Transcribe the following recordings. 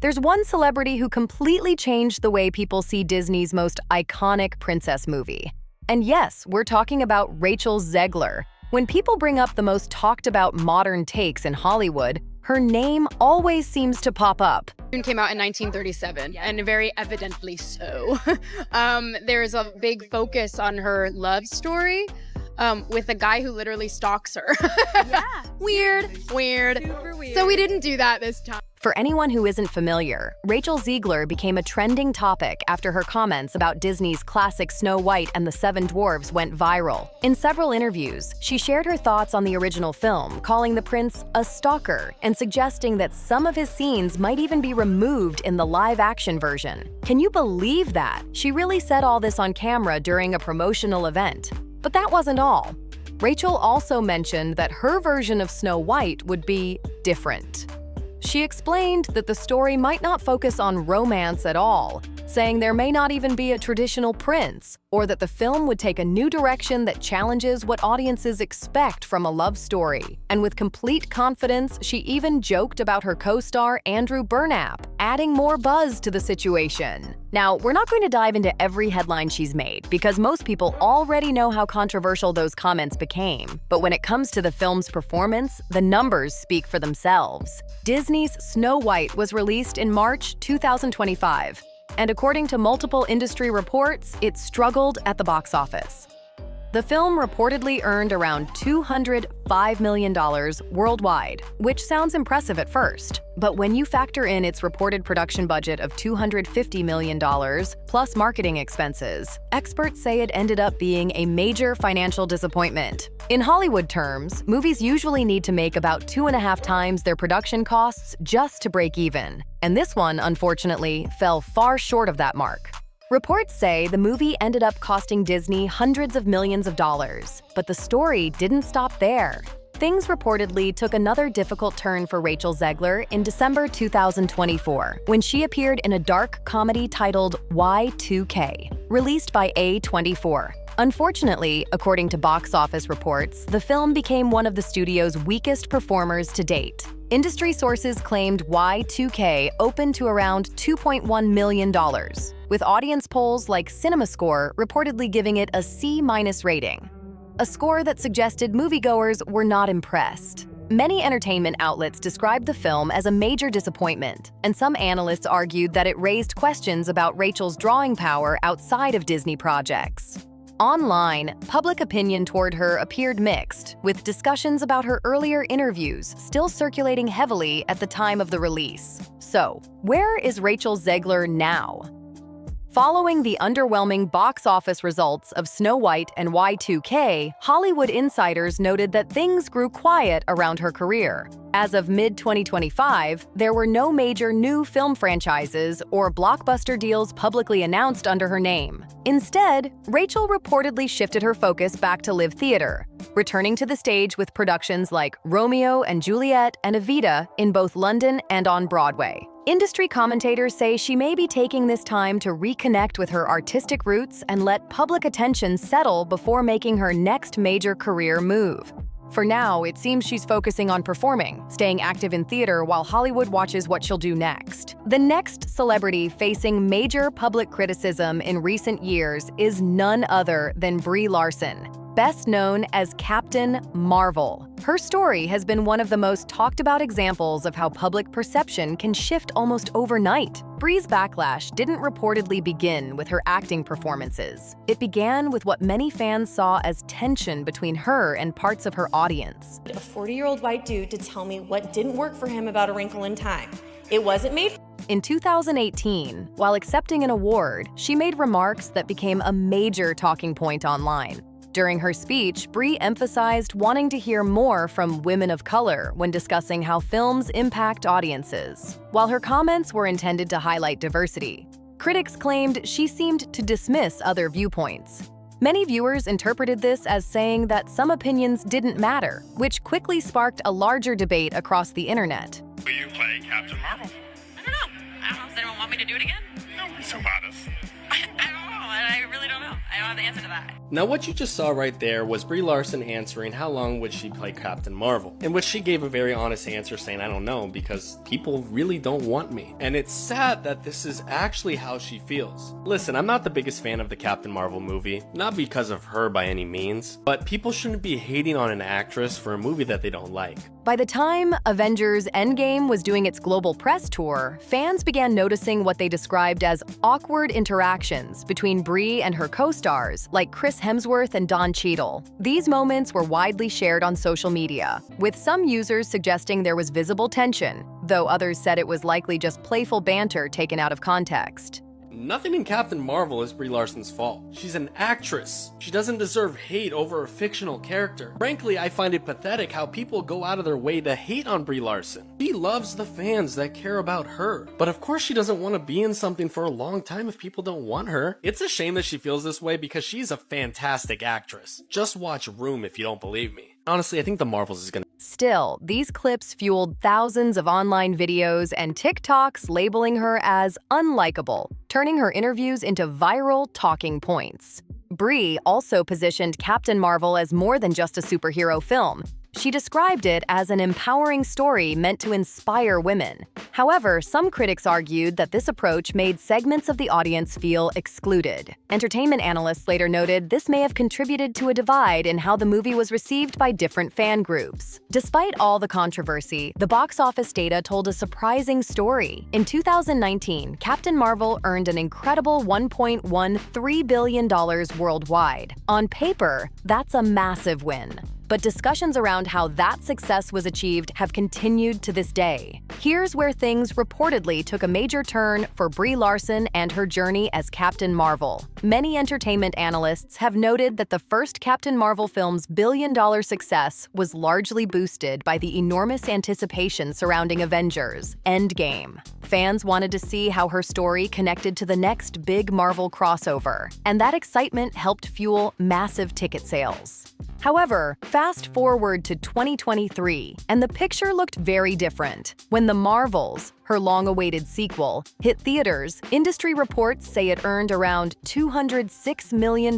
There's one celebrity who completely changed the way people see Disney's most iconic princess movie. And yes, we're talking about Rachel Zegler. When people bring up the most talked about modern takes in Hollywood, her name always seems to pop up. Came out in 1937, and very evidently so. There's a big focus on her love story with a guy who literally stalks her. Yeah. Weird. Super weird. So we didn't do that this time. For anyone who isn't familiar, Rachel Zegler became a trending topic after her comments about Disney's classic Snow White and the Seven Dwarfs went viral. In several interviews, she shared her thoughts on the original film, calling the prince a stalker and suggesting that some of his scenes might even be removed in the live-action version. Can you believe that? She really said all this on camera during a promotional event. But that wasn't all. Rachel also mentioned that her version of Snow White would be different. She explained that the story might not focus on romance at all, saying there may not even be a traditional prince, or that the film would take a new direction that challenges what audiences expect from a love story. And with complete confidence, she even joked about her co-star Andrew Burnap, adding more buzz to the situation. Now, we're not going to dive into every headline she's made, because most people already know how controversial those comments became. But when it comes to the film's performance, the numbers speak for themselves. Disney's Snow White was released in March 2025. And according to multiple industry reports, it struggled at the box office. The film reportedly earned around $205 million worldwide, which sounds impressive at first. But when you factor in its reported production budget of $250 million, plus marketing expenses, experts say it ended up being a major financial disappointment. In Hollywood terms, movies usually need to make about 2.5 times their production costs just to break even. And this one, unfortunately, fell far short of that mark. Reports say the movie ended up costing Disney hundreds of millions of dollars, but the story didn't stop there. Things reportedly took another difficult turn for Rachel Zegler in December 2024, when she appeared in a dark comedy titled Y2K, released by A24. Unfortunately, according to box office reports, the film became one of the studio's weakest performers to date. Industry sources claimed Y2K opened to around $2.1 million, with audience polls like CinemaScore reportedly giving it a C- rating, a score that suggested moviegoers were not impressed. Many entertainment outlets described the film as a major disappointment, and some analysts argued that it raised questions about Rachel's drawing power outside of Disney projects. Online, public opinion toward her appeared mixed, with discussions about her earlier interviews still circulating heavily at the time of the release. So, where is Rachel Zegler now? Following the underwhelming box office results of Snow White and Y2K, Hollywood insiders noted that things grew quiet around her career. As of mid-2025, there were no major new film franchises or blockbuster deals publicly announced under her name. Instead, Rachel reportedly shifted her focus back to live theater, returning to the stage with productions like Romeo and Juliet and Evita in both London and on Broadway. Industry commentators say she may be taking this time to reconnect with her artistic roots and let public attention settle before making her next major career move. For now, it seems she's focusing on performing, staying active in theater while Hollywood watches what she'll do next. The next celebrity facing major public criticism in recent years is none other than Brie Larson, best known as Captain Marvel. Her story has been one of the most talked about examples of how public perception can shift almost overnight. Brie's backlash didn't reportedly begin with her acting performances. It began with what many fans saw as tension between her and parts of her audience. A 40-year-old white dude to tell me what didn't work for him about A Wrinkle in Time. It wasn't made. In 2018, while accepting an award, she made remarks that became a major talking point online. During her speech, Brie emphasized wanting to hear more from women of color when discussing how films impact audiences. While her comments were intended to highlight diversity, critics claimed she seemed to dismiss other viewpoints. Many viewers interpreted this as saying that some opinions didn't matter, which quickly sparked a larger debate across the internet. Will you play Captain Marvel? I don't know. Does anyone want me to do it again? Don't be so modest. I don't know. I really don't know. I don't have the answer to that. Now what you just saw right there was Brie Larson answering how long would she play Captain Marvel, in which she gave a very honest answer saying, I don't know, because people really don't want me. And it's sad that this is actually how she feels. Listen, I'm not the biggest fan of the Captain Marvel movie, not because of her by any means, but people shouldn't be hating on an actress for a movie that they don't like. By the time Avengers Endgame was doing its global press tour, fans began noticing what they described as awkward interactions between Brie and her co-stars, like Chris Hemsworth and Don Cheadle. These moments were widely shared on social media, with some users suggesting there was visible tension, though others said it was likely just playful banter taken out of context. Nothing in Captain Marvel is Brie Larson's fault. She's an actress. She doesn't deserve hate over a fictional character. Frankly, I find it pathetic how people go out of their way to hate on Brie Larson. She loves the fans that care about her. But of course she doesn't want to be in something for a long time if people don't want her. It's a shame that she feels this way because she's a fantastic actress. Just watch Room if you don't believe me. Honestly, I think the Marvels is gonna... Still, these clips fueled thousands of online videos and TikToks labeling her as unlikable, turning her interviews into viral talking points. Brie also positioned Captain Marvel as more than just a superhero film. She described it as an empowering story meant to inspire women. However, some critics argued that this approach made segments of the audience feel excluded. Entertainment analysts later noted this may have contributed to a divide in how the movie was received by different fan groups. Despite all the controversy, the box office data told a surprising story. In 2019, Captain Marvel earned an incredible $1.13 billion worldwide. On paper, that's a massive win. But discussions around how that success was achieved have continued to this day. Here's where things reportedly took a major turn for Brie Larson and her journey as Captain Marvel. Many entertainment analysts have noted that the first Captain Marvel film's billion-dollar success was largely boosted by the enormous anticipation surrounding Avengers Endgame. Fans wanted to see how her story connected to the next big Marvel crossover, and that excitement helped fuel massive ticket sales. However, fast forward to 2023, and the picture looked very different. When The Marvels, her long-awaited sequel, hit theaters, industry reports say it earned around $206 million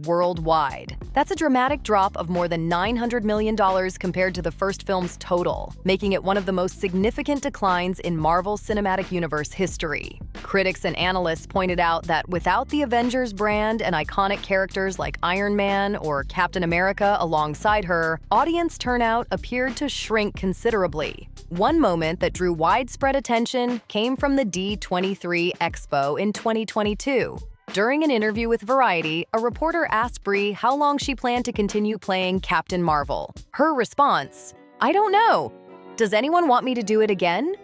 worldwide. That's a dramatic drop of more than $900 million compared to the first film's total, making it one of the most significant declines in Marvel Cinematic Universe history. Critics and analysts pointed out that without the Avengers brand and iconic characters like Iron Man or Captain America alongside her, audience turnout appeared to shrink considerably. One moment that drew widespread attention came from the D23 Expo in 2022. During an interview with Variety, a reporter asked Brie how long she planned to continue playing Captain Marvel. Her response, "I don't know. Does anyone want me to do it again?"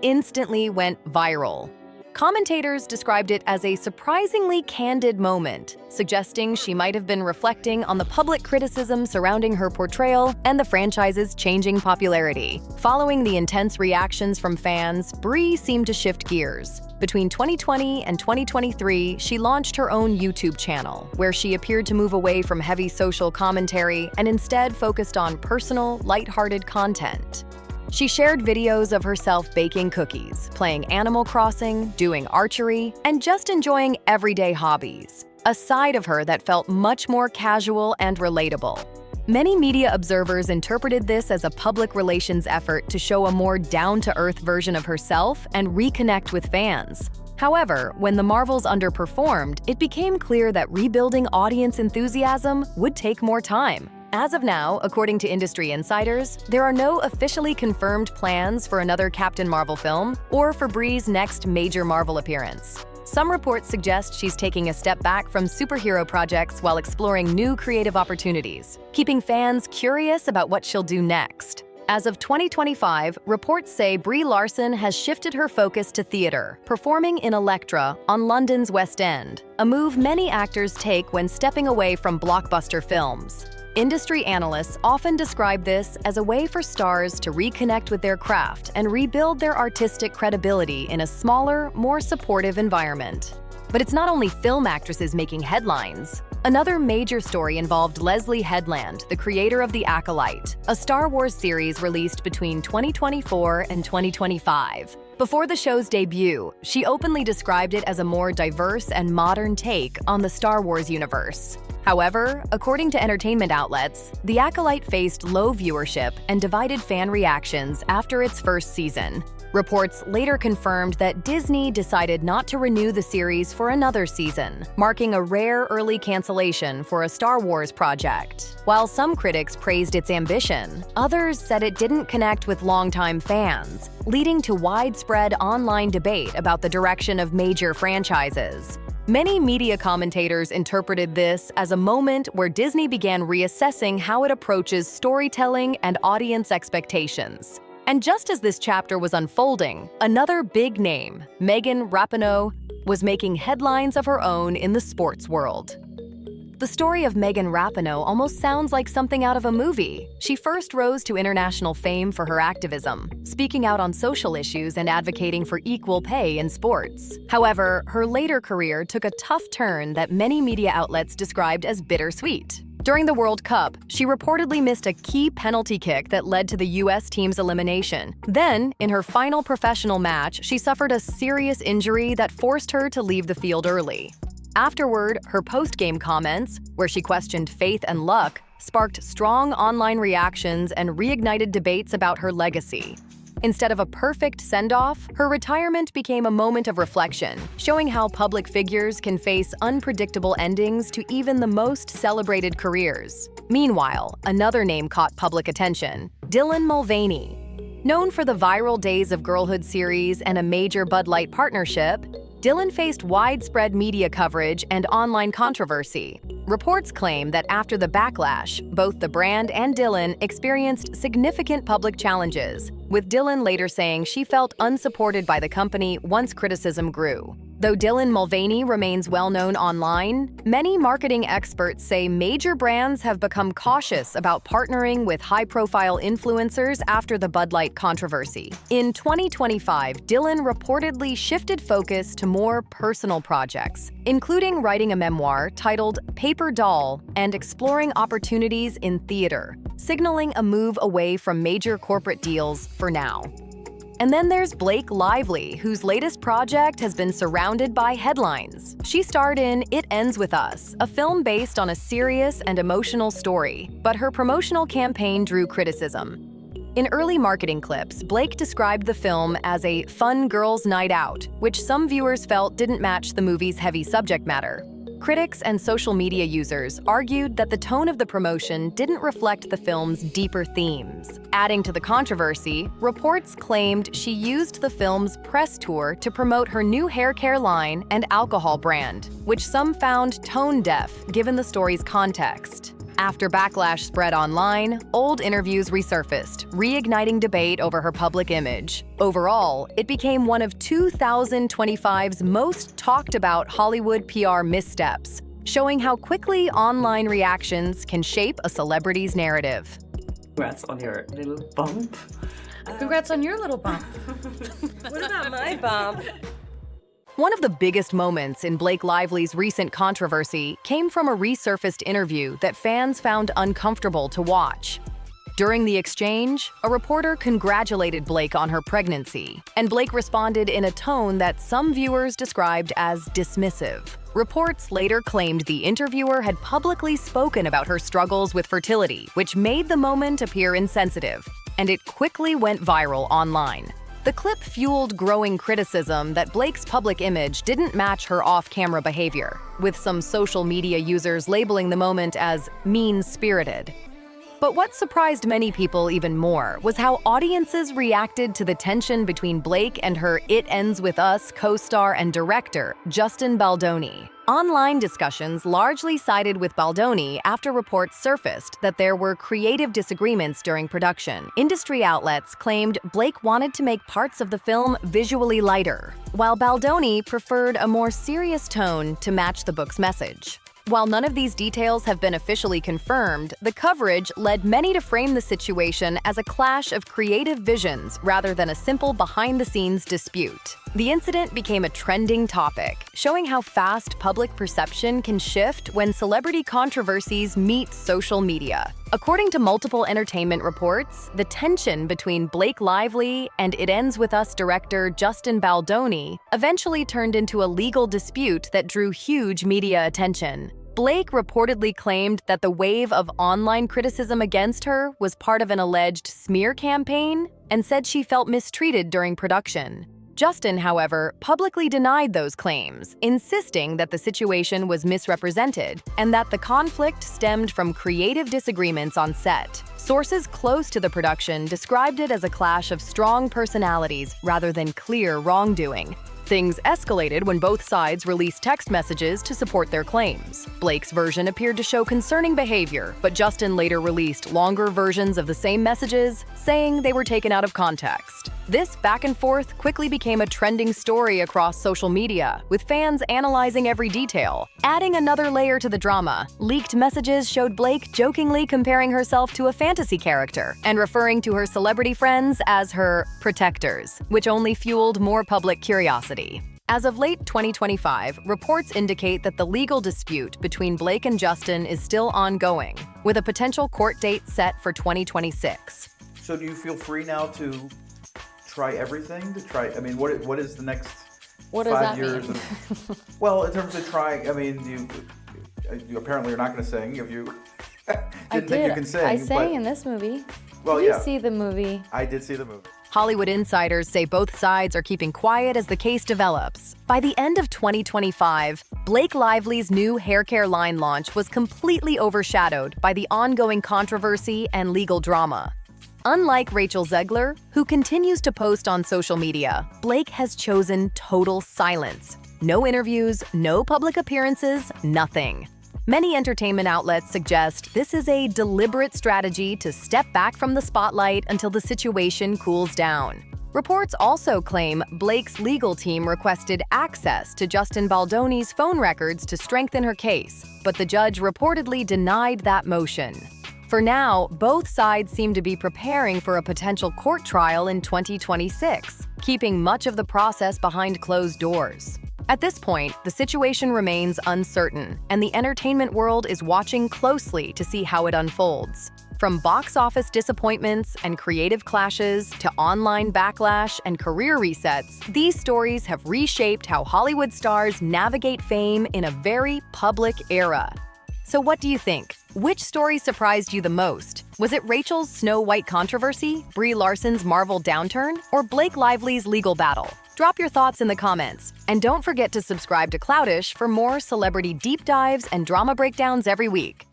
instantly went viral. Commentators described it as a surprisingly candid moment, suggesting she might have been reflecting on the public criticism surrounding her portrayal and the franchise's changing popularity. Following the intense reactions from fans, Brie seemed to shift gears. Between 2020 and 2023, she launched her own YouTube channel, where she appeared to move away from heavy social commentary and instead focused on personal, lighthearted content. She shared videos of herself baking cookies, playing Animal Crossing, doing archery, and just enjoying everyday hobbies, a side of her that felt much more casual and relatable. Many media observers interpreted this as a public relations effort to show a more down-to-earth version of herself and reconnect with fans. However, when the Marvels underperformed, it became clear that rebuilding audience enthusiasm would take more time. As of now, according to industry insiders, there are no officially confirmed plans for another Captain Marvel film or for Brie's next major Marvel appearance. Some reports suggest she's taking a step back from superhero projects while exploring new creative opportunities, keeping fans curious about what she'll do next. As of 2025, reports say Brie Larson has shifted her focus to theater, performing in Elektra on London's West End, a move many actors take when stepping away from blockbuster films. Industry analysts often describe this as a way for stars to reconnect with their craft and rebuild their artistic credibility in a smaller, more supportive environment. But it's not only film actresses making headlines. Another major story involved Leslie Headland, the creator of The Acolyte, a Star Wars series released between 2024 and 2025. Before the show's debut, she openly described it as a more diverse and modern take on the Star Wars universe. However, according to entertainment outlets, The Acolyte faced low viewership and divided fan reactions after its first season. Reports later confirmed that Disney decided not to renew the series for another season, marking a rare early cancellation for a Star Wars project. While some critics praised its ambition, others said it didn't connect with longtime fans, leading to widespread online debate about the direction of major franchises. Many media commentators interpreted this as a moment where Disney began reassessing how it approaches storytelling and audience expectations. And just as this chapter was unfolding, another big name, Megan Rapinoe, was making headlines of her own in the sports world. The story of Megan Rapinoe almost sounds like something out of a movie. She first rose to international fame for her activism, speaking out on social issues and advocating for equal pay in sports. However, her later career took a tough turn that many media outlets described as bittersweet. During the World Cup, she reportedly missed a key penalty kick that led to the U.S. team's elimination. Then, in her final professional match, she suffered a serious injury that forced her to leave the field early. Afterward, her post-game comments, where she questioned faith and luck, sparked strong online reactions and reignited debates about her legacy. Instead of a perfect send-off, her retirement became a moment of reflection, showing how public figures can face unpredictable endings to even the most celebrated careers. Meanwhile, another name caught public attention: Dylan Mulvaney. Known for the viral Days of Girlhood series and a major Bud Light partnership, Dylan faced widespread media coverage and online controversy. Reports claim that after the backlash, both the brand and Dylan experienced significant public challenges, with Dylan later saying she felt unsupported by the company once criticism grew. Though Dylan Mulvaney remains well-known online, many marketing experts say major brands have become cautious about partnering with high-profile influencers after the Bud Light controversy. In 2025, Dylan reportedly shifted focus to more personal projects, including writing a memoir titled Paper Doll and exploring opportunities in theater, signaling a move away from major corporate deals for now. And then there's Blake Lively, whose latest project has been surrounded by headlines. She starred in It Ends With Us, a film based on a serious and emotional story, but her promotional campaign drew criticism. In early marketing clips, Blake described the film as a fun girls' night out, which some viewers felt didn't match the movie's heavy subject matter. Critics and social media users argued that the tone of the promotion didn't reflect the film's deeper themes. Adding to the controversy, reports claimed she used the film's press tour to promote her new hair care line and alcohol brand, which some found tone-deaf given the story's context. After backlash spread online, old interviews resurfaced, reigniting debate over her public image. Overall, it became one of 2025's most talked about Hollywood PR missteps, showing how quickly online reactions can shape a celebrity's narrative. Congrats on your little bump. Congrats on your little bump. What about my bump? One of the biggest moments in Blake Lively's recent controversy came from a resurfaced interview that fans found uncomfortable to watch. During the exchange, a reporter congratulated Blake on her pregnancy, and Blake responded in a tone that some viewers described as dismissive. Reports later claimed the interviewer had publicly spoken about her struggles with fertility, which made the moment appear insensitive, and it quickly went viral online. The clip fueled growing criticism that Blake's public image didn't match her off-camera behavior, with some social media users labeling the moment as mean-spirited. But what surprised many people even more was how audiences reacted to the tension between Blake and her It Ends With Us co-star and director, Justin Baldoni. Online discussions largely sided with Baldoni after reports surfaced that there were creative disagreements during production. Industry outlets claimed Blake wanted to make parts of the film visually lighter, while Baldoni preferred a more serious tone to match the book's message. While none of these details have been officially confirmed, the coverage led many to frame the situation as a clash of creative visions rather than a simple behind-the-scenes dispute. The incident became a trending topic, showing how fast public perception can shift when celebrity controversies meet social media. According to multiple entertainment reports, the tension between Blake Lively and It Ends With Us director Justin Baldoni eventually turned into a legal dispute that drew huge media attention. Blake reportedly claimed that the wave of online criticism against her was part of an alleged smear campaign and said she felt mistreated during production. Justin, however, publicly denied those claims, insisting that the situation was misrepresented and that the conflict stemmed from creative disagreements on set. Sources close to the production described it as a clash of strong personalities rather than clear wrongdoing. Things escalated when both sides released text messages to support their claims. Blake's version appeared to show concerning behavior, but Justin later released longer versions of the same messages, saying they were taken out of context. This back and forth quickly became a trending story across social media, with fans analyzing every detail. Adding another layer to the drama, leaked messages showed Blake jokingly comparing herself to a fantasy character and referring to her celebrity friends as her protectors, which only fueled more public curiosity. As of late 2025, reports indicate that the legal dispute between Blake and Justin is still ongoing, with a potential court date set for 2026. So do you feel free now to try everything? I mean, what is the next 5 years? Well, in terms of trying, I mean, you apparently are not going to sing if you didn't think you can sing. I sang in this movie. Well, Did you see the movie? I did see the movie. Hollywood insiders say both sides are keeping quiet as the case develops. By the end of 2025, Blake Lively's new hair care line launch was completely overshadowed by the ongoing controversy and legal drama. Unlike Rachel Zegler, who continues to post on social media, Blake has chosen total silence. No interviews, no public appearances, nothing. Many entertainment outlets suggest this is a deliberate strategy to step back from the spotlight until the situation cools down. Reports also claim Blake's legal team requested access to Justin Baldoni's phone records to strengthen her case, but the judge reportedly denied that motion. For now, both sides seem to be preparing for a potential court trial in 2026, keeping much of the process behind closed doors. At this point, the situation remains uncertain, and the entertainment world is watching closely to see how it unfolds. From box office disappointments and creative clashes to online backlash and career resets, these stories have reshaped how Hollywood stars navigate fame in a very public era. So what do you think? Which story surprised you the most? Was it Rachel's Snow White controversy, Brie Larson's Marvel downturn, or Blake Lively's legal battle? Drop your thoughts in the comments. And don't forget to subscribe to Cloudish for more celebrity deep dives and drama breakdowns every week.